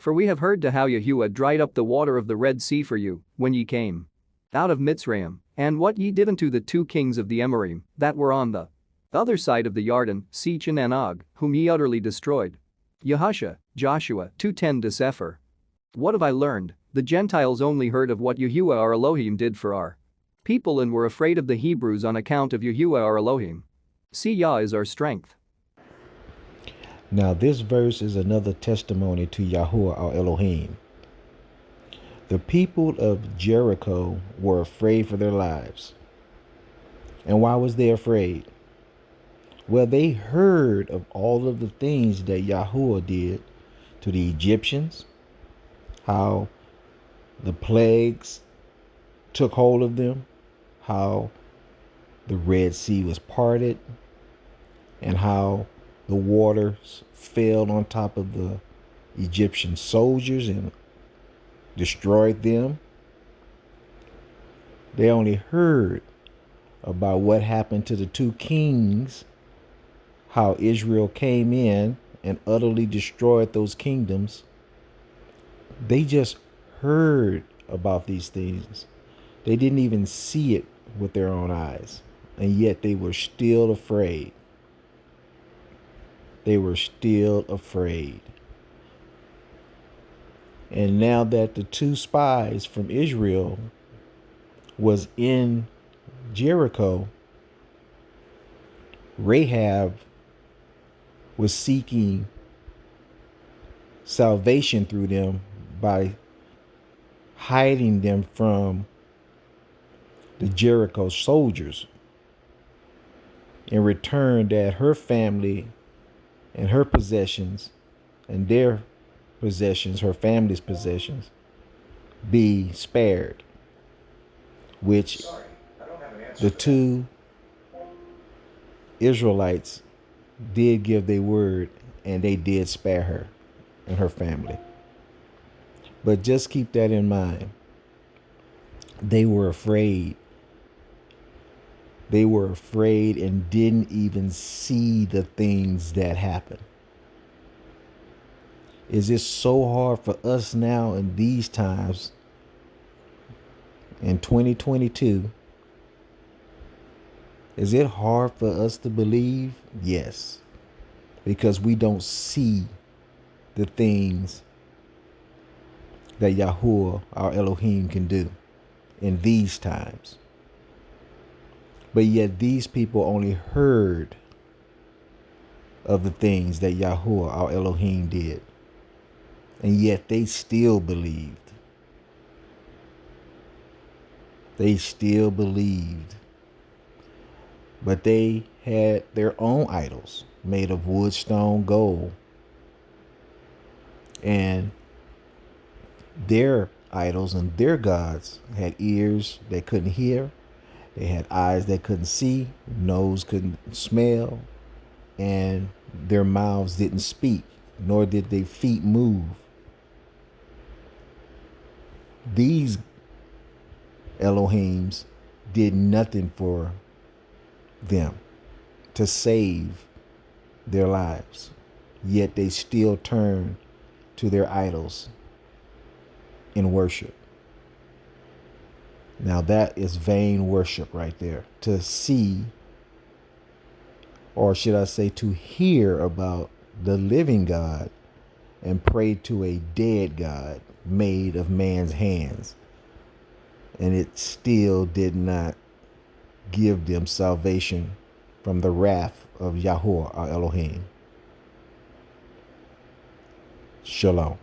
For we have heard to how Yahuah dried up the water of the Red Sea for you when ye came out of Mitzrayim, and what ye did unto the two kings of the Amorim that were on the other side of the Yarden, Sichan and Og, whom ye utterly destroyed. Yahusha, Joshua 2:10 to Sefer. What have I learned? The Gentiles only heard of what Yahuah our Elohim did for our people and were afraid of the Hebrews on account of Yahuah our Elohim. See, Yah is our strength. Now this verse is another testimony to Yahuah our Elohim. The people of Jericho were afraid for their lives. And why was they afraid? Well, they heard of all of the things that Yahuah did to the Egyptians, how the plagues took hold of them, how the Red Sea was parted, and how the waters fell on top of the Egyptian soldiers and destroyed them. They only heard about what happened to the two kings, how Israel came in and utterly destroyed those kingdoms. They just heard about these things. They didn't even see it with their own eyes, and yet they were still afraid. They were still afraid. And now that the two spies from Israel was in Jericho, Rahab was seeking salvation through them by hiding them from the Jericho soldiers. In return, that her family and her possessions and their possessions, her family's possessions, be spared, which the two Israelites did give their word, and they did spare her and her family. But just keep that in mind. They were afraid. They were afraid and didn't even see the things that happened. Is it so hard for us now in these times, in 2022? Is it hard for us to believe? Yes. Because we don't see the things that Yahuah, our Elohim, can do in these times. But yet these people only heard of the things that Yahuah, our Elohim, did. And yet they still believed. They still believed. But they had their own idols made of wood, stone, gold. And their idols and their gods had ears that couldn't hear. They had eyes that couldn't see, nose couldn't smell, and their mouths didn't speak, nor did their feet move. These Elohims did nothing for them to save their lives, yet they still turn to their idols in worship. Now that is vain worship right there. To see, or should I say to hear about the living God and pray to a dead God made of man's hands. And it still did not give them salvation from the wrath of Yahuah, our Elohim. Shalom.